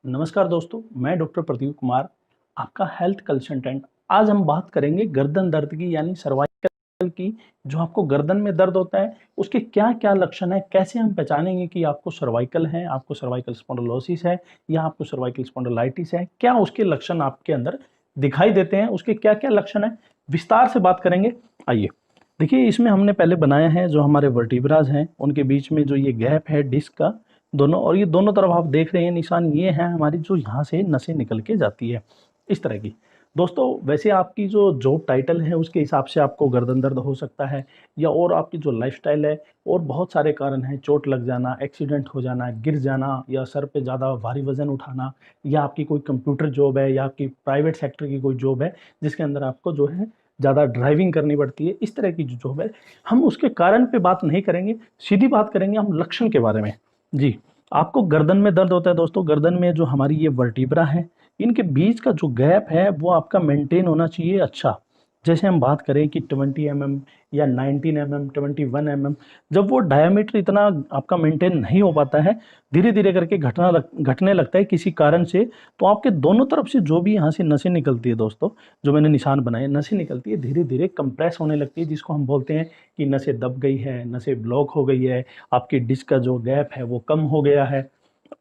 नमस्कार दोस्तों, मैं डॉक्टर प्रदीप कुमार, आपका हेल्थ कंसल्टेंट। आज हम बात करेंगे गर्दन दर्द की, यानी सर्वाइकल की। जो आपको गर्दन में दर्द होता है, उसके क्या-क्या लक्षण हैं, कैसे हम पहचानेंगे कि आपको सर्वाइकल है, आपको सर्वाइकल स्पॉन्डिलोसिस है या आपको सर्वाइकल स्पॉन्डिलाइटिस है। क्या उसके लक्षण आपके अंदर दिखाई देते हैं, उसके क्या-क्या लक्षण हैं, विस्तार से बात करेंगे। आइए, देखिए इसमें हमने पहले बनाया है जो हमारे वर्टिब्राज हैं, उनके बीच में जो ये गैप है डिस्क का दोनों, और ये दोनों तरफ आप देख रहे हैं निशान, ये है हमारी जो यहाँ से नसें निकल के जाती है इस तरह की। दोस्तों वैसे आपकी जो जॉब टाइटल है उसके हिसाब से आपको गर्दन दर्द हो सकता है, या और आपकी जो लाइफस्टाइल है, और बहुत सारे कारण हैं। चोट लग जाना, एक्सीडेंट हो जाना, गिर जाना, या सर पे ज़्यादा भारी वजन उठाना, या आपकी कोई कंप्यूटर जॉब है, या आपकी प्राइवेट सेक्टर की कोई जॉब है जिसके अंदर आपको जो है ज़्यादा ड्राइविंग करनी पड़ती है, इस तरह की जो जॉब है, हम उसके कारण पे बात नहीं करेंगे, सीधी बात करेंगे हम लक्षण के बारे में। जी, आपको गर्दन में दर्द होता है दोस्तों, गर्दन में जो हमारी ये वर्टिब्रा है, इनके बीच का जो गैप है वो आपका मेंटेन होना चाहिए अच्छा। जैसे हम बात करें कि 20 mm या 19 mm, 21 mm, जब वो डायमीटर इतना आपका मेंटेन नहीं हो पाता है, धीरे धीरे करके घटने लगता है किसी कारण से, तो आपके दोनों तरफ से जो भी यहाँ से नसें निकलती है दोस्तों, जो मैंने निशान बनाए, नसें निकलती है, धीरे धीरे कंप्रेस होने लगती है, जिसको हम बोलते हैं कि नसें दब गई है, नसें ब्लॉक हो गई है, आपकी डिस्क का जो गैप है वो कम हो गया है।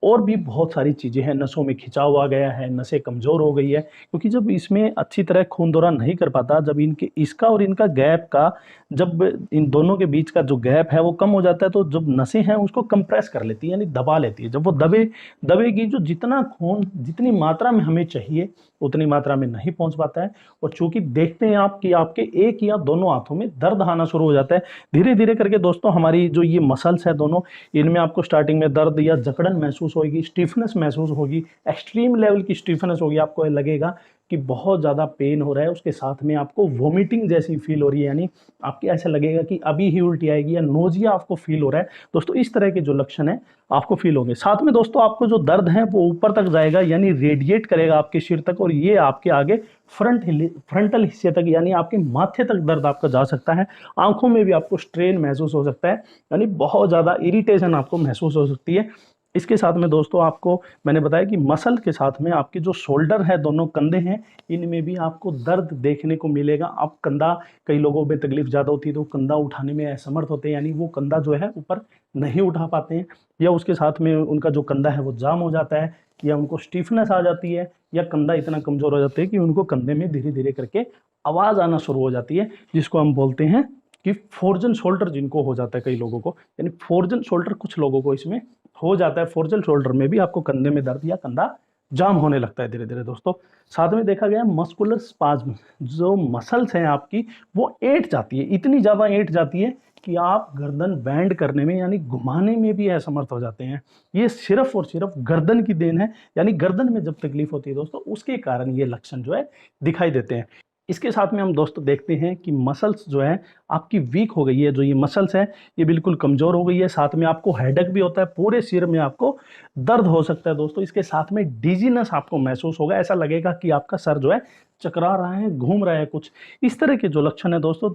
और भी बहुत सारी चीज़ें हैं, नसों में खिंचाव आ गया है, नसें कमज़ोर हो गई है, क्योंकि जब इसमें अच्छी तरह खून दौरा नहीं कर पाता, जब इनके इसका और इनका गैप का, जब इन दोनों के बीच का जो गैप है वो कम हो जाता है, तो जब नसें हैं उसको कंप्रेस कर लेती है, यानी दबा लेती है। जब वो दबेगी, जो जितना खून जितनी मात्रा में हमें चाहिए उतनी मात्रा में नहीं पहुंच पाता है। और चूंकि देखते हैं आप कि आपके एक या दोनों हाथों में दर्द आना शुरू हो जाता है धीरे धीरे करके दोस्तों। हमारी जो ये मसल्स है दोनों, इनमें आपको स्टार्टिंग में दर्द या जकड़न महसूस होगी, स्टिफनेस महसूस होगी, एक्सट्रीम लेवल की स्टिफनेस होगी, आपको लगेगा कि बहुत ज़्यादा पेन हो रहा है, उसके साथ में आपको वोमिटिंग जैसी फील हो रही है, यानी आपके ऐसा लगेगा कि अभी ही उल्टी आएगी, या नोजिया आपको फील हो रहा है दोस्तों। इस तरह के जो लक्षण है आपको फील होंगे। साथ में दोस्तों आपको जो दर्द है वो ऊपर तक जाएगा, यानी रेडिएट करेगा आपके सिर तक, और ये आपके आगे फ्रंटल हिस्से तक, यानी आपके माथे तक दर्द आपका जा सकता है। आंखों में भी आपको स्ट्रेन महसूस हो सकता है, यानी बहुत ज़्यादा इरिटेशन आपको महसूस हो सकती है। इसके साथ में दोस्तों आपको मैंने बताया कि मसल के साथ में आपके जो शोल्डर है, दोनों कंधे हैं, इनमें भी आपको दर्द देखने को मिलेगा। आप कंधा, कई लोगों में तकलीफ ज़्यादा होती है तो कंधा उठाने में असमर्थ होते हैं, यानी वो कंधा जो है ऊपर नहीं उठा पाते हैं, या उसके साथ में उनका जो कंधा है वो जाम हो जाता है, या उनको स्टिफनेस आ जाती है, या कंधा इतना कमज़ोर हो जाता है कि उनको कंधे में धीरे धीरे करके आवाज़ आना शुरू हो जाती है, जिसको हम बोलते हैं कि फोर्जन शोल्डर, जिनको हो जाता है कई लोगों को, यानी फोर्जन शोल्डर कुछ लोगों को इसमें हो जाता है। फोर्जल शोल्डर में भी आपको कंधे में दर्द या कंधा जाम होने लगता है धीरे धीरे दोस्तों। साथ में देखा गया मस्कुलर स्पाज्म, जो मसल्स हैं आपकी वो ऐंठ जाती है, इतनी ज़्यादा ऐंठ जाती है कि आप गर्दन बैंड करने में, यानी घुमाने में भी असमर्थ हो जाते हैं। ये सिर्फ और सिर्फ गर्दन की देन है, यानी गर्दन में जब तकलीफ होती है दोस्तों, उसके कारण ये लक्षण जो है दिखाई देते हैं। इसके साथ में हम दोस्तों देखते हैं कि मसल्स जो है आपकी वीक हो गई है, जो ये मसल्स है ये बिल्कुल कमज़ोर हो गई है। साथ में आपको हेडेक भी होता है, पूरे सिर में आपको दर्द हो सकता है दोस्तों। इसके साथ में डिजीनेस आपको महसूस होगा, ऐसा लगेगा कि आपका सर जो है चकरा रहा है, घूम रहा है कुछ। इस तरह के जो लक्षण है दोस्तों,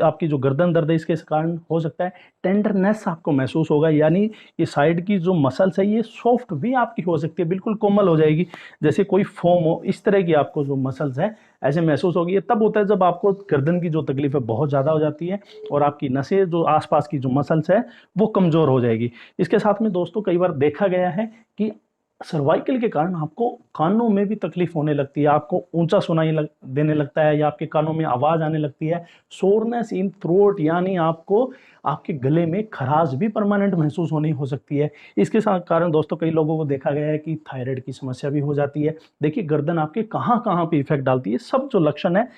आपकी जो गर्दन दर्द है इसके कारण हो सकता है। टेंडरनेस आपको महसूस होगा, यानी ये साइड की जो मसल्स है ये सॉफ्ट भी आपकी हो सकती है, बिल्कुल कोमल हो जाएगी, जैसे कोई फोम हो, इस तरह की आपको जो मसल्स है ऐसे महसूस होगी। ये तब होता है जब आपको गर्दन की जो तकलीफ है बहुत ज़्यादा हो जाती है, और आपकी नसें, जो आसपास की जो मसल्स है वो कमज़ोर हो जाएगी। इसके साथ में दोस्तों कई बार देखा गया है कि सर्वाइकल के कारण आपको कानों में भी तकलीफ होने लगती है, आपको ऊंचा देने लगता है, या आपके कानों में आवाज़ आने लगती है। सोरनेस इन थ्रोट, यानी आपको आपके गले में खराश भी परमानेंट महसूस होनी हो सकती है। इसके साथ कारण दोस्तों कई लोगों को देखा गया है कि थायराइड की समस्या भी हो जाती है। देखिए गर्दन आपके कहाँ कहाँ पे इफेक्ट डालती है, सब जो लक्षण है,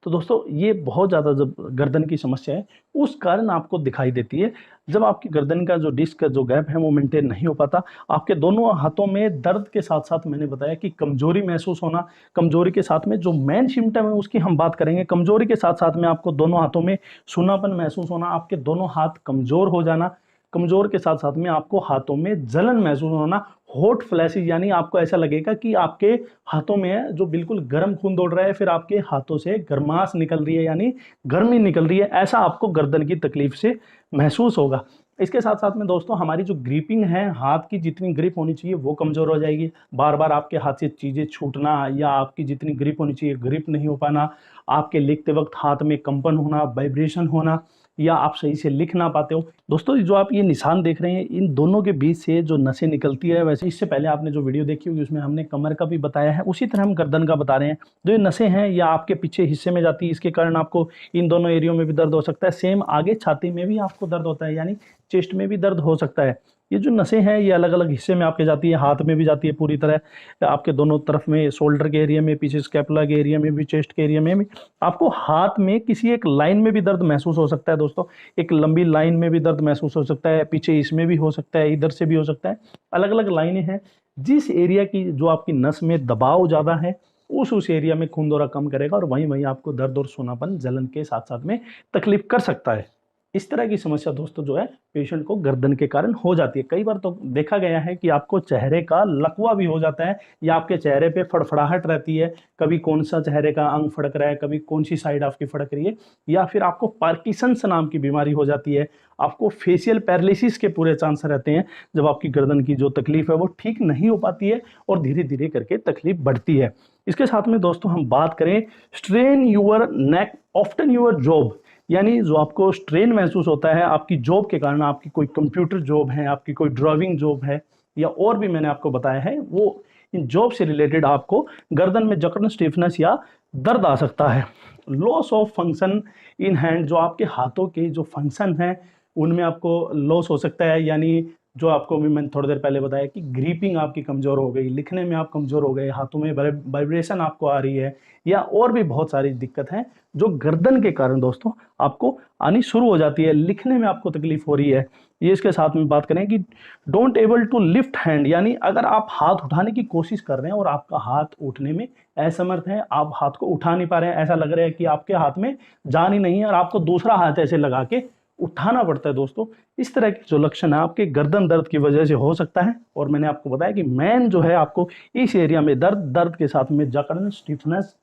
तो दोस्तों ये बहुत ज़्यादा जब गर्दन की समस्या है उस कारण आपको दिखाई देती है, जब आपकी गर्दन का जो डिस्क का जो गैप है वो मेंटेन नहीं हो पाता। आपके दोनों हाथों में दर्द के साथ साथ मैंने बताया कि कमजोरी महसूस होना, कमजोरी के साथ में जो मेन सिम्टम है उसकी हम बात करेंगे। कमजोरी के साथ साथ में आपको दोनों हाथों में सूनापन महसूस होना, आपके दोनों हाथ कमजोर हो जाना, कमजोर के साथ साथ में आपको हाथों में जलन महसूस होना, हॉट फ्लैशेस, यानी आपको ऐसा लगेगा कि आपके हाथों में जो बिल्कुल गर्म खून दौड़ रहा है, फिर आपके हाथों से गर्माश निकल रही है, यानी गर्मी निकल रही है, ऐसा आपको गर्दन की तकलीफ से महसूस होगा। इसके साथ साथ में दोस्तों हमारी जो ग्रिपिंग है, हाथ की जितनी ग्रिप होनी चाहिए वो कमज़ोर हो जाएगी। बार बार आपके हाथ से चीज़ें छूटना या आपकी जितनी ग्रिप होनी चाहिए ग्रिप नहीं हो पाना, आपके लिखते वक्त हाथ में कंपन होना, वाइब्रेशन होना, या आप सही से लिख ना पाते हो। दोस्तों जो आप ये निशान देख रहे हैं, इन दोनों के बीच से जो नसें निकलती है, वैसे इससे पहले आपने जो वीडियो देखी होगी उसमें हमने कमर का भी बताया है, उसी तरह हम गर्दन का बता रहे हैं। जो ये नसें हैं या आपके पीछे हिस्से में जाती है, इसके कारण आपको इन दोनों एरियो में भी दर्द हो सकता है। सेम आगे छाती में भी आपको दर्द होता है, यानी चेस्ट में भी दर्द हो सकता है। ये जो नसें हैं ये अलग अलग हिस्से में आपके जाती है, हाथ में भी जाती है पूरी तरह, आपके दोनों तरफ में, शोल्डर के एरिया में, पीछे स्कैपुला के एरिया में भी, चेस्ट के एरिया में भी। आपको हाथ में किसी एक लाइन में भी दर्द महसूस हो सकता है दोस्तों, एक लंबी लाइन में भी दर्द महसूस हो सकता है, पीछे इसमें भी हो सकता है, इधर से भी हो सकता है। अलग अलग लाइनें हैं। जिस एरिया की जो आपकी नस में दबाव ज़्यादा है उस एरिया में खून दौरा कम करेगा और वहीं वहीं आपको दर्द और सूनापन, जलन के साथ साथ में तकलीफ कर सकता है। इस तरह की समस्या दोस्तों जो है पेशेंट को गर्दन के कारण हो जाती है। कई बार तो देखा गया है कि आपको चेहरे का लकवा भी हो जाता है या आपके चेहरे पे फड़फड़ाहट रहती है, कभी कौन सा चेहरे का अंग फड़क रहा है, कभी कौन सी साइड आपकी फड़क रही है, या फिर आपको पार्किंसंस नाम की बीमारी हो जाती है। आपको फेशियल पैरालिसिस के पूरे चांस रहते हैं जब आपकी गर्दन की जो तकलीफ है वो ठीक नहीं हो पाती है और धीरे धीरे करके तकलीफ बढ़ती है। इसके साथ में दोस्तों हम बात करें strain your neck often your job, यानी जो आपको स्ट्रेन महसूस होता है आपकी जॉब के कारण, आपकी कोई कंप्यूटर जॉब है, आपकी कोई ड्राइविंग जॉब है, या और भी मैंने आपको बताया है, वो इन जॉब से रिलेटेड आपको गर्दन में जकड़न, स्टिफनेस या दर्द आ सकता है। Loss of function in hand, जो आपके हाथों के जो फंक्शन हैं उनमें आपको लॉस हो सकता है, यानी जो आपको भी मैंने थोड़ी देर पहले बताया कि ग्रिपिंग आपकी कमज़ोर हो गई, लिखने में आप कमज़ोर हो गए, हाथों में वाइब्रेशन आपको आ रही है, या और भी बहुत सारी दिक्कत हैं जो गर्दन के कारण दोस्तों आपको आनी शुरू हो जाती है, लिखने में आपको तकलीफ हो रही है। ये इसके साथ में बात करें कि don't able to lift hand, यानी अगर आप हाथ उठाने की कोशिश कर रहे हैं और आपका हाथ उठने में असमर्थ है, आप हाथ को उठा नहीं पा रहे हैं, ऐसा लग रहा है कि आपके हाथ में जान ही नहीं है और आपको दूसरा हाथ ऐसे लगा के उठाना पड़ता है दोस्तों। इस तरह के जो लक्षण है आपके गर्दन दर्द की वजह से हो सकता है। और मैंने आपको बताया कि मेन जो है आपको इस एरिया में दर्द के साथ में जकड़न, स्टिफनेस,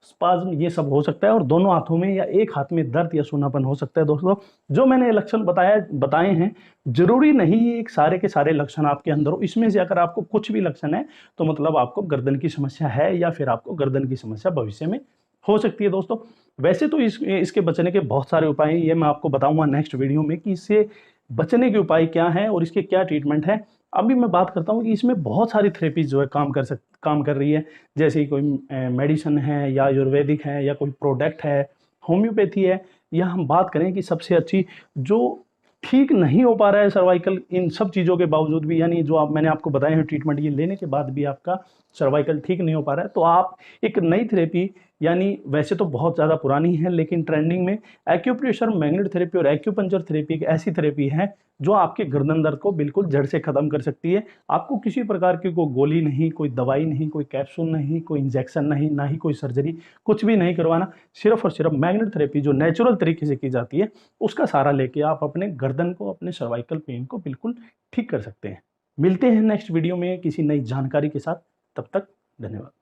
स्पाज्म, ये सब हो सकता है, और दोनों हाथों में या एक हाथ में दर्द या सूनापन हो सकता है दोस्तों। जो मैंने लक्षण बताए हैं, जरूरी नहीं है एक सारे के सारे लक्षण आपके अंदर हो। इसमें से अगर आपको कुछ भी लक्षण है तो मतलब आपको गर्दन की समस्या है या फिर आपको गर्दन की समस्या भविष्य में हो सकती है दोस्तों। वैसे तो इसके बचने के बहुत सारे उपाय हैं, ये मैं आपको बताऊंगा नेक्स्ट वीडियो में कि इससे बचने के उपाय क्या हैं और इसके क्या ट्रीटमेंट है। अभी मैं बात करता हूँ कि इसमें बहुत सारी थेरेपीज जो है काम कर रही है, जैसे कोई मेडिसिन है या आयुर्वेदिक है या कोई प्रोडक्ट है, होम्योपैथी है, या हम बात करें कि सबसे अच्छी जो ठीक नहीं हो पा रहा है सर्वाइकल, इन सब चीज़ों के बावजूद भी, यानी जो मैंने आपको बताए हैं ट्रीटमेंट, ये लेने के बाद भी आपका सर्वाइकल ठीक नहीं हो पा रहा है, तो आप एक नई थेरेपी, यानी वैसे तो बहुत ज़्यादा पुरानी है लेकिन ट्रेंडिंग में, एक्यूप्रेशर, मैग्नेट थेरेपी और एक्यूपंक्चर थेरेपी एक ऐसी थेरेपी है जो आपके गर्दन दर्द को बिल्कुल जड़ से ख़त्म कर सकती है। आपको किसी प्रकार की कोई गोली नहीं, कोई दवाई नहीं, कोई कैप्सूल नहीं, कोई इंजेक्शन नहीं, ना ही कोई सर्जरी, कुछ भी नहीं करवाना। सिर्फ और सिर्फ मैग्नेट थेरेपी जो नेचुरल तरीके से की जाती है उसका सहारा लेके आप अपने गर्दन को, अपने सर्वाइकल पेन को बिल्कुल ठीक कर सकते हैं। मिलते हैं नेक्स्ट वीडियो में किसी नई जानकारी के साथ, तब तक धन्यवाद।